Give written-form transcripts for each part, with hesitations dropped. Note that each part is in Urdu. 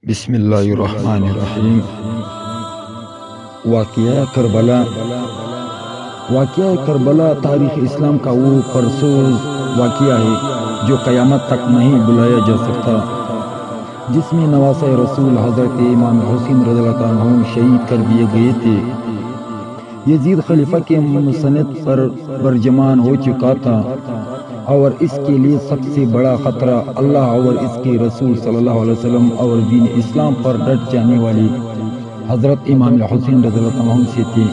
بسم اللہ الرحمن الرحیم۔ واقعہ کربلا تاریخ اسلام کا وہ پرسوز واقعہ ہے جو قیامت تک نہیں بلایا جا سکتا، جس میں نواسۂ رسول حضرت امام حسین رضی اللہ عنہ شہید کر دیے گئے تھے۔ یزید خلیفہ کے مسند پر برجمان ہو چکا تھا اور اس کے لیے سب سے بڑا خطرہ اللہ اور اس کے رسول صلی اللہ علیہ وسلم اور دین اسلام پر ڈٹ جانے والے حضرت امام حسین رضی اللہ عنہ سے تھے،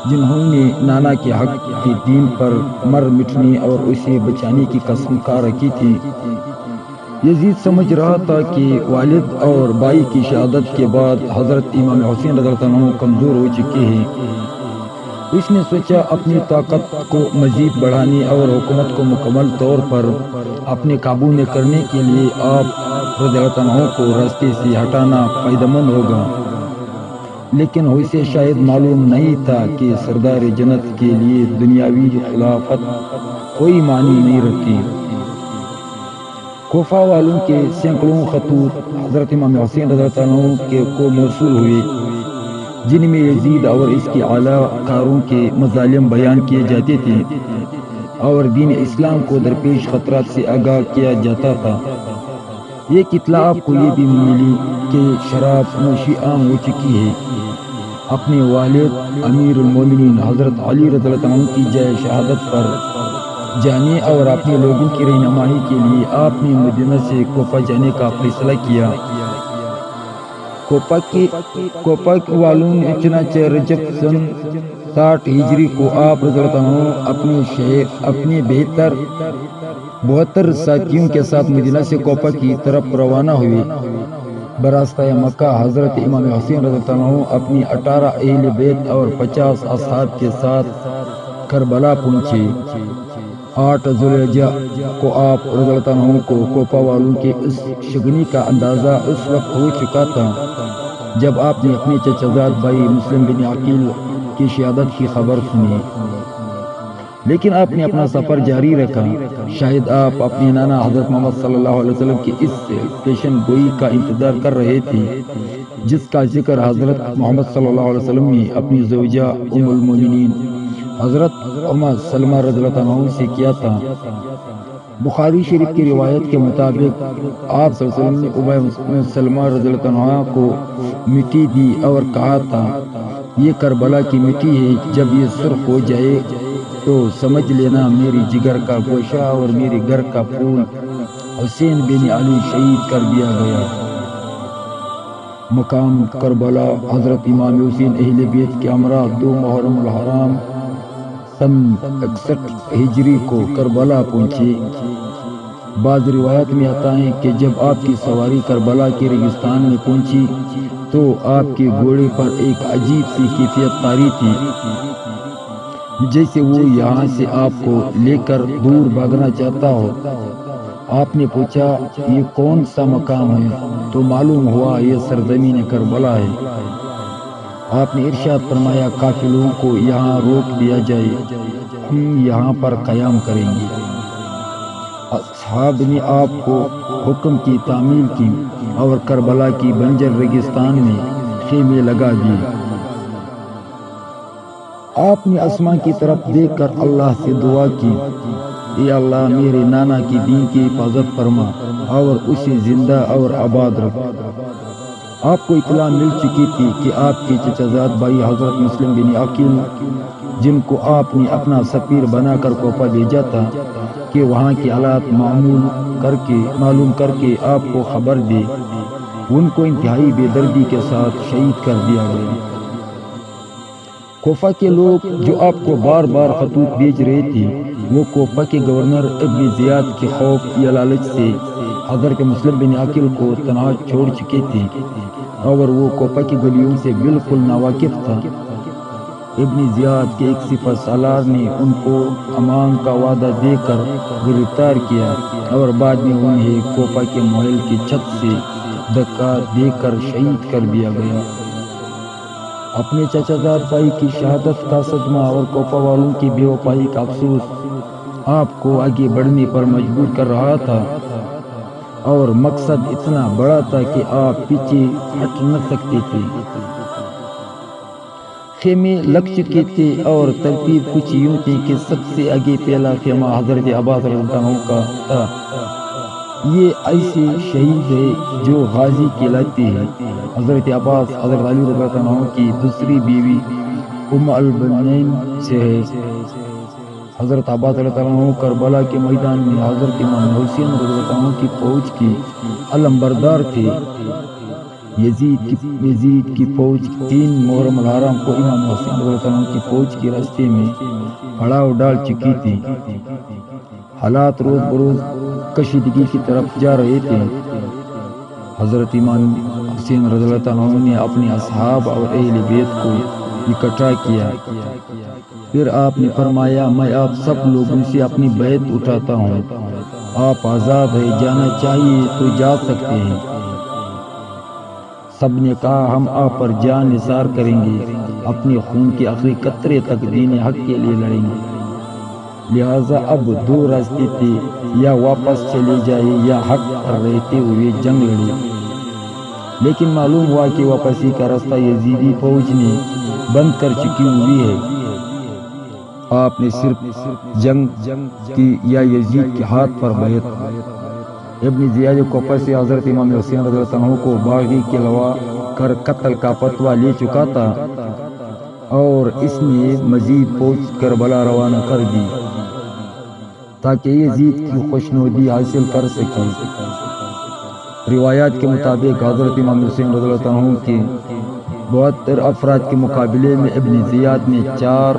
جنہوں نے نانا کے حق کے دین پر مر مٹنے اور اسے بچانے کی قسم کھا رکھی تھی۔ یزید سمجھ رہا تھا کہ والد اور بھائی کی شہادت کے بعد حضرت امام حسین رضی اللہ عنہ کمزور ہو چکے ہیں۔ اس نے سوچا اپنی طاقت کو مزید بڑھانے اور حکومت کو مکمل طور پر اپنے قابو میں کرنے کے لیے آپ رضی اللہ عنہ کو راستے سے ہٹانا فائدہ مند ہوگا، لیکن اسے شاید معلوم نہیں تھا کہ سردار جنت کے لیے دنیاوی خلافت کوئی معنی نہیں رکھتی۔ کوفہ والوں کے سینکڑوں خطوط حضرت امام حسین رضی اللہ عنہ کو موصول ہوئے، جن میں یزید اور اس کے اعلیٰ کاروں کے مظالم بیان کیے جاتے تھے اور دین اسلام کو درپیش خطرات سے آگاہ کیا جاتا تھا۔ ایک اطلاع آپ کو یہ بھی ملی کہ شراب نوشی عام ہو چکی ہے۔ اپنے والد امیر المومنین حضرت علی رضی اللہ عنہ کی جائے شہادت پر جانے اور اپنے لوگوں کی رہنمائی کے لیے آپ نے مدینہ سے کوفہ جانے کا فیصلہ کیا۔ کوفہ والوں نے چنانچہ رجب سن 60 ہجری کو آپ رضی اللہ عنہ اپنے 72 ساتھیوں کے ساتھ مدینہ سے کوفہ کی طرف روانہ ہوئے۔ براستہ مکہ حضرت امام حسین رضی اللہ عنہ اپنی 18 اہل بیت اور 50 اصحاب کے ساتھ کربلا پہنچے۔ 8 ذوالحجہ کو آپ رضی اللہ عنہ کو کوفہ والوں کے اس شگنی کا اندازہ اس وقت ہو چکا تھا جب آپ نے اپنے چچا زاد بھائی مسلم بن عقیل کی شہادت کی خبر سنی، لیکن آپ نے اپنا سفر جاری رکھا۔ شاید آپ اپنے نانا حضرت محمد صلی اللہ علیہ وسلم کی اس پیشن گوئی کا انتظار کر رہے تھے جس کا ذکر حضرت محمد صلی اللہ علیہ وسلم نے اپنی زوجہ ام المومنین حضرت ام سلمہ رضی اللہ عنہ سے کیا تھا۔ بخاری شریف کی روایت کے مطابق آپ صلی اللہ علیہ وسلم نے ام سلمہ رضی اللہ عنہ کو مٹی دی اور کہا تھا، یہ کربلا کی مٹی ہے، جب یہ سرخ ہو جائے تو سمجھ لینا میری جگر کا گوشہ اور میرے گھر کا پھول حسین بن علی شہید کر دیا گیا۔ مقام کربلا حضرت امام حسین اہل بیت کے ہمراہ 2 محرم الحرام سن 61 ہجری کو کربلا پہنچے۔ بعض روایات میں آتا ہے کہ جب آپ کی سواری کربلا کے ریگستان میں پہنچی تو آپ کے گھوڑے پر ایک عجیب سی کیفیت طاری تھی، جیسے وہ یہاں سے آپ کو لے کر دور بھاگنا چاہتا ہو۔ آپ نے پوچھا یہ کون سا مقام ہے تو معلوم ہوا یہ سرزمین کربلا ہے۔ آپ نے ارشاد فرمایا قافلوں کو یہاں روک دیا جائے، ہم یہاں پر قیام کریں گے۔ اصحاب نے آپ کو حکم کی تعمیل کی اور کربلا کی بنجر ریگستان میں خیمے لگا دیے۔ آپ نے آسمان کی طرف دیکھ کر اللہ سے دعا کی، اے اللہ میرے نانا کی دین کی حفاظت فرما اور اسے زندہ اور آباد رکھ۔ آپ کو اطلاع مل چکی تھی کہ آپ کے چچا زاد بھائی حضرت مسلم بن عقیل، جن کو آپ نے اپنا سفیر بنا کر کوفہ بھیجا تھا، کہ وہاں کے حالات معلوم کر کے آپ کو خبر دے، ان کو انتہائی بے دردی کے ساتھ شہید کر دیا گیا۔ کوفہ کے لوگ جو آپ کو بار بار خطوط بھیج رہے تھے، وہ کوفہ کے گورنر ابن زیاد کے خوف یا لالچ سے حضرت مسلم بن عقیل کو تنہا چھوڑ چکے تھے اور وہ کوفہ کی گلیوں سے بالکل ناواقف تھا۔ ابن زیاد کے ایک سپہ سالار نے ان کو امان کا وعدہ دے کر گرفتار کیا اور بعد میں انہیں کوفہ کے محل کی چھت سے دھکا دے کر شہید کر دیا گیا۔ اپنے چچا زاد بھائی کی شہادت کا صدمہ اور کوفہ والوں کی بے وفائی کا افسوس آپ کو آگے بڑھنے پر مجبور کر رہا تھا۔ اور مقصد اتنا بڑا تھا کہ آپ پیچھے ہٹ نہ سکتے تھے۔ خیمے لگ چکے تھے اور ترتیب کچھ یوں تھی کہ سب سے آگے پہلا خیمہ حضرت عباس رضی اللہ عنہ کا تھا۔ یہ ایسے شہید ہے جو غازی کہلاتے ہیں۔ حضرت عباس حضرت علی رضی اللہ عنہ کی دوسری بیوی ام البنین سے ہے۔ حضرت عباس رضی اللہ عنہ کربلا کے میدان میں حضرت امام حسین رضی اللہ عنہ کی فوج کی علمبردار تھے۔ یزید کی فوج 3 محرم الحرام کو امام حسین رضی اللہ عنہ کی فوج کے راستے میں پڑاؤ ڈال چکی تھی۔ حالات روز بروز کشیدگی کی طرف جا رہے تھے۔ حضرت امام حسین رضی اللہ عنہ نے اپنے اصحاب اور اہل بیت کو اکٹھا کیا۔ پھر آپ نے فرمایا، میں آپ سب لوگوں سے اپنی بیعت اٹھاتا ہوں، آپ آزاد ہیں، جانا چاہیے تو جا سکتے ہیں۔ سب نے کہا، ہم آپ پر جان نثار کریں گے، اپنے خون کے آخری قطرے تک دین حق کے لیے لڑیں گے۔ لہٰذا اب 2 راستے تھے، یا واپس چلے جائے یا حق پر رہتے ہوئے جنگ لڑے۔ لیکن معلوم ہوا کہ واپسی کا راستہ یزیدی فوج نے بند کر چکی ہوئی ہے۔ آپ نے صرف جنگ کی یا یزید کے ہاتھ پر بیعت۔ ابن زیاد کوفہ سے حضرت امام حسین رضی اللہ عنہ کو باغی کے لوا کر قتل کا فتویٰ لے چکا تھا اور اس نے مزید فوج کربلا روانہ کر دی تاکہ یزید کی خوشنودی حاصل کر سکے۔ روایات کے مطابق حضرت امام حسین رضی اللہ عنہ کے 72 افراد کے مقابلے میں ابن زیاد نے 4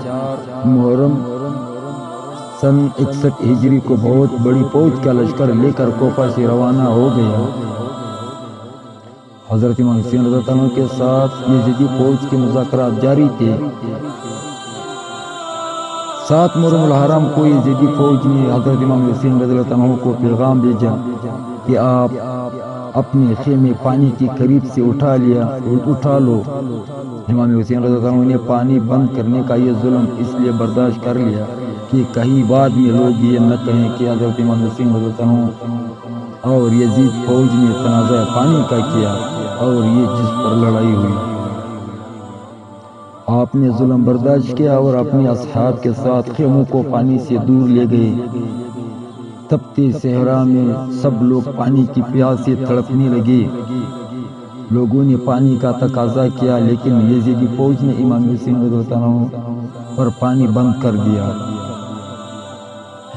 محرم سن 61 ہجری کو بہت بڑی فوج کا لشکر لے کر کوفہ سے روانہ ہو گیا۔ حضرت امام حسین رضی اللہ عنہ کے ساتھ یزیدی فوج کے مذاکرات جاری تھے۔ 7 محرم الحرام کو یزیدی فوج نے حضرت امام حسین رضی اللہ عنہ کو پیغام بھیجا کہ آپ اپنے خیمے پانی کے قریب سے اٹھا لو۔ امام حسین رضی اللہ عنہ نے پانی بند کرنے کا یہ ظلم اس لیے برداشت کر لیا کہ کہیں بعد میں لوگ یہ نہ کہیں کہ حضرت امام حسین رضی اللہ عنہ اور یزید فوج نے تنازع پانی کا کیا اور یہ جس پر لڑائی ہوئی۔ آپ نے ظلم برداشت کیا اور اپنے اصحاب کے ساتھ خیموں کو پانی سے دور لے گئے۔ تپتے صحرا میں سب لوگ پانی کی پیاس سے تڑپنے لگے۔ لوگوں نے پانی کا تقاضا کیا، لیکن یزیدی فوج نے امام حسین رضی اللہ عنہ پر پانی بند کر دیا۔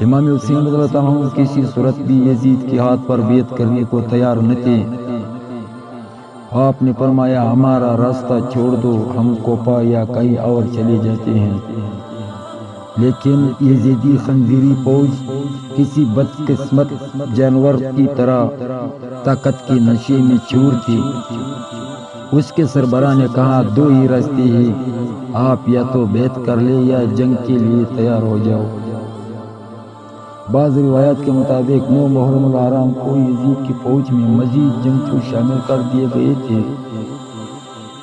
امام حسین رضی اللہ عنہ کسی صورت بھی یزید کے ہاتھ پر بیعت کرنے کو تیار نہ تھے۔ آپ نے فرمایا، ہمارا راستہ چھوڑ دو، ہم کوفہ یا کہیں اور چلے جاتے ہیں۔ لیکن یزیدی خنزیری فوج کسی بدقسمت جانور کی طرح طاقت کے نشے میں چور تھی۔ اس کے سربراہ نے کہا، 2 ہی راستے ہیں، آپ یا تو بیعت کر لیں یا جنگ کے لیے تیار ہو جاؤ۔ بعض روایات کے مطابق 9 محرم الحرام کو یزید کی فوج میں مزید جنگجو شامل کر دیے گئے تھے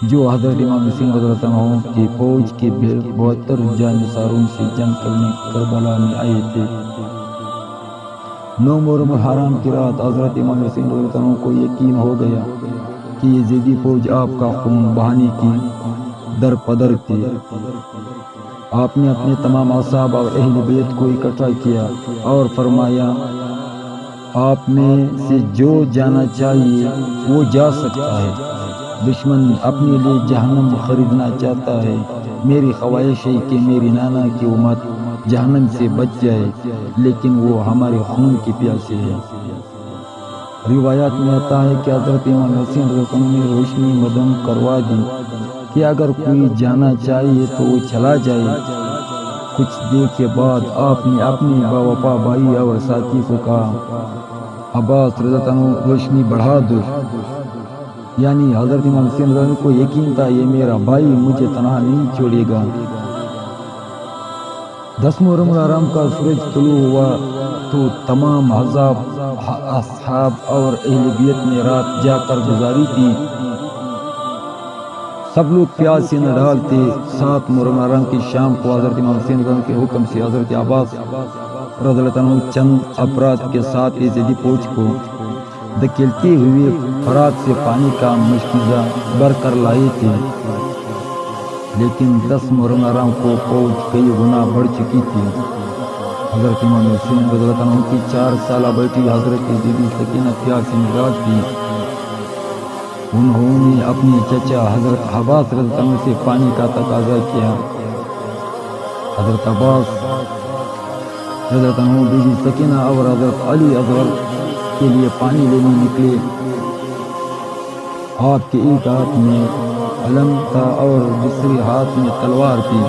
جو حضرت امام حسین رضی اللہ عنہ کی فوج کے 72 جانثاروں سے جنگ کرنے کربلا میں آئے تھے۔ 9 محرم الحرام کی رات حضرت امام حسین رضی اللہ عنہ کو یقین ہو گیا کہ یزیدی فوج آپ کا خون بہانے کی در پدر تھی۔ آپ نے اپنے تمام اصحاب اور اہل بیت کو اکٹھا کیا اور فرمایا، آپ میں سے جو جانا چاہیے وہ جا سکتا ہے۔ دشمن اپنے لیے جہنم خریدنا چاہتا ہے، میری خواہش ہے کہ میری نانا کی امت جہنم سے بچ جائے، لیکن وہ ہمارے خون کی پیاسے ہے۔ روایات میں آتا ہے کہ حضرت امام حسین رضی اللہ عنہ نے روشنی مدم کروا دی کہ اگر کوئی جانا چاہیے تو وہ چلا جائے۔ کچھ دیر کے بعد آپ نے اپنے باوفا بھائی اور ساتھی کو کہا، عباس رضی اللہ عنہ روشنی بڑھا دو۔ یعنی حضرت امام حسین رضی اللہ عنہ کو یقین تھا یہ میرا بھائی مجھے تنہا نہیں چھوڑے گا۔ 10 محرم الحرام کا سورج طلوع ہوا تو تمام اصحاب اور اہل بیت نے رات جا کر گزاری تھی۔ سب لوگ پیاس سے نہ ڈالتے۔ 7 محرم الحرام کی شام کو حضرت امام حسین رضی اللہ عنہ کے حکم سے حضرت عباس رضی اللہ عنہ چند افراد کے ساتھ یزیدی فوج کو دھکیلتے ہوئے فرات سے پانی کا مشکیزہ بھر کر لائے تھے، لیکن 10 محرم الارم کو فوج کئی گنا بڑھ چکی تھی۔ حضرت امام حسین رضی اللہ عنہ کی 4 سالہ بیٹی حضرت بی بی سکینہ پیار سے مزاج تھی۔ انہوں نے اپنے چچا حضرت عباس رضی اللہ عنہ سے پانی کا تقاضا کیا۔ حضرت عباس رضی اللہ عنہ بی بی سکینہ اور حضرت علی اصغر کے لیے پانی لینے نکلے۔ آپ کے ایک ہاتھ میں علم تھا اور دوسرے ہاتھ میں تلوار تھی۔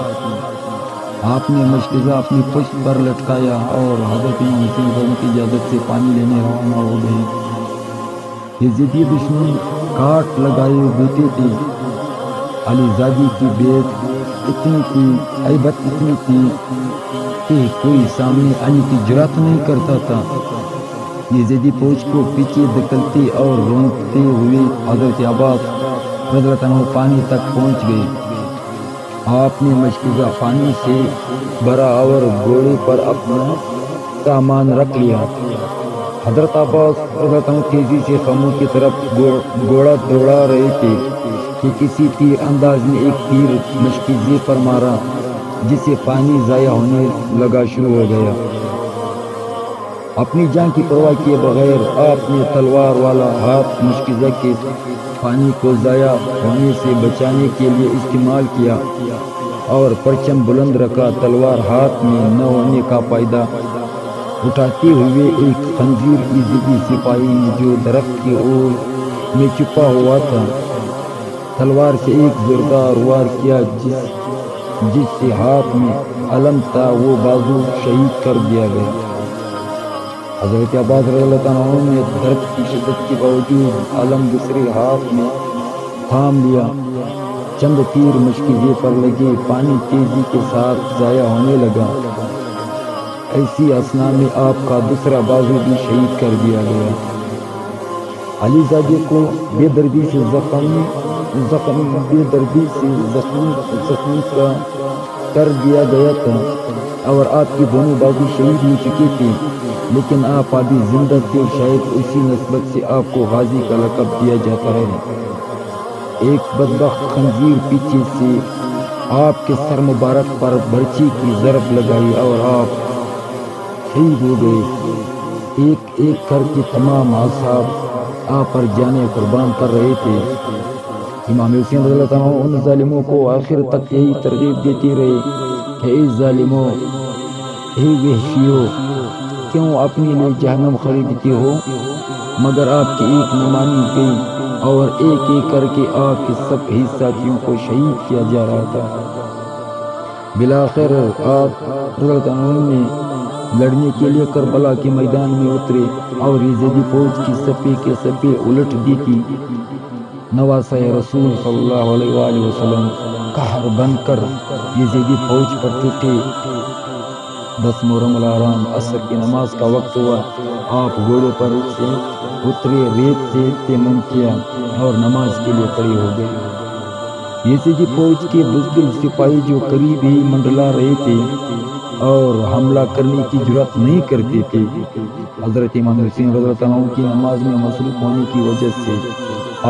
آپ نے مشکیزہ اپنی پشت پر لٹکایا اور حضرت امام حسین رضی اللہ عنہ کی اجازت سے پانی لینے روانہ ہو گئے۔ یزیدی دشمن کاٹ لگائے بیٹھے تھے۔ علی زادی کی بیعت اتنی تھی، ہیبت اتنی تھی کہ کوئی سامنے آنے کی جرات نہیں کرتا تھا۔ یزیدی فوج کو پیچھے دھکیلتے اور رونقتے ہوئے حضرت عباس رضی اللہ عنہ پانی تک پہنچ گئے۔ آپ نے مشکیزہ پانی سے بھرا اور گھوڑے پر اپنا سامان رکھ لیا۔ حضرت عباس رضی اللہ عنہ تیزی سے خیموں کی طرف گھوڑا دوڑا رہے تھے کہ کسی تیر انداز نے ایک تیر مشکیزے پر مارا، جس سے پانی ضائع ہونے لگا شروع ہو گیا۔ اپنی جان کی پرواہ کیے بغیر آپ نے تلوار والا ہاتھ مشکیزہ کے پانی کو ضائع ہونے سے بچانے کے لیے استعمال کیا اور پرچم بلند رکھا۔ تلوار ہاتھ میں نہ ہونے کا فائدہ اٹھاتے ہوئے ایک خنزیر یزیدی سپاہی جو درخت کی اوٹ میں چھپا ہوا تھا، تلوار سے ایک زوردار وار کیا، جس سے ہاتھ میں علم تھا وہ بازو شہید کر دیا گیا۔ حضرت عباس رضی اللہ عنہ نے درد کی شدت کے باوجود علم دوسرے ہاتھ میں تھام لیا۔ چند تیر مشکیزے پر لگے، پانی تیزی کے ساتھ ضائع ہونے لگا۔ ایسی اثنا میں آپ کا دوسرا بازو بھی شہید کر دیا گیا۔ علی زادے کو بے دردی سے زخمی کر دیا گیا تھا اور آپ کے دونوں بازو شہید ہو چکے تھے، لیکن آپ ابھی زندہ تھے۔ شاید اسی نسبت سے آپ کو غازی کا لقب دیا جاتا ہے۔ ایک بدبخت خنزیر پیچھے سے آپ کے سر مبارک پر برچی کی ضرب لگائی اور آپ شہید ہو گئے۔ ایک ایک کر کے تمام اصحاب آپ پر جانیں قربان کر رہے تھے۔ امام حسین رضی اللہ عنہ ان ظالموں کو آخر تک یہی ترغیب دیتے رہے کہ اے ظالموں، اے وحشیوں، کیوں اپنے لیے جہنم خریدتے ہو؟ مگر آپ کی ایک نہ مانی گئی اور ایک ایک کر کے آپ کے سب ہی ساتھیوں کو شہید کیا جا رہا تھا۔ بالآخر آپ رضی اللہ عنہ نے لڑنے کے لیے کربلا کے میدان میں اترے اور یزیدی فوج کی صفے کے صفے الٹ دی تھی۔ نواسہ رسول صلی اللہ علیہ وآلہ وسلم قہر بن کر یزیدی فوج پر ٹوٹے۔ 10 محرم الحرام عصر کی نماز کا وقت ہوا۔ آپ گھوڑے پر سے اترے، ریت سے تیمم کیا اور نماز کے لیے کھڑے ہو گئے۔ یزیدی فوج کے بزدل سپاہی جو قریب ہی منڈلا رہے تھے اور حملہ کرنے کی جرات نہیں کرتے تھے، حضرت امام حسین رضی اللہ عنہ کی نماز میں مصروف ہونے کی وجہ سے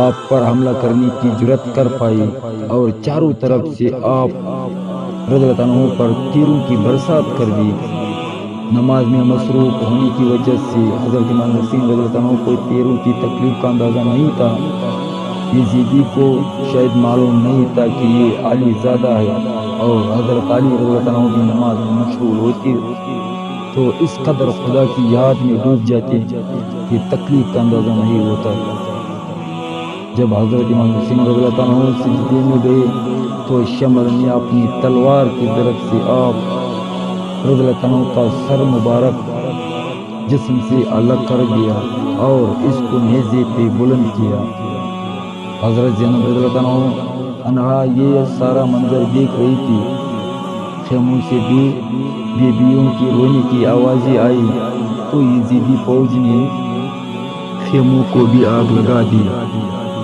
آپ پر حملہ کرنے کی جرات کر پائے اور چاروں طرف سے آپ رضی اللہ عنہ پر تیروں کی برسات کر دی۔ نماز میں مصروف ہونے کی وجہ سے حضرت امام حسین رضی اللہ عنہ کو تیروں کی تکلیف کا اندازہ نہیں تھا۔ یزیدی کو شاید معلوم نہیں تھا کہ یہ علی زادہ ہے، اور حضرت علی رضی اللہ عنہ بھی نماز میں مشغول ہوتے تو اس قدر خدا کی یاد میں ڈوب جاتے کہ تکلیف کا اندازہ نہیں ہوتا۔ جب حضرت امام حسین رضی اللہ عنہ سجدے میں گئے تو شمر نے اپنی تلوار کی ضرب سے آپ رضی اللہ عنہ کا سر مبارک جسم سے الگ کر دیا اور اس کو نیزے پہ بلند کیا۔ حضرت زینب رضی اللہ عنہا یہ سارا منظر دیکھ رہی تھی۔ خیموں سے بھی بیویوں کی رونے کی آوازیں آئی تو یزیدی فوج نے خیموں کو بھی آگ لگا دی۔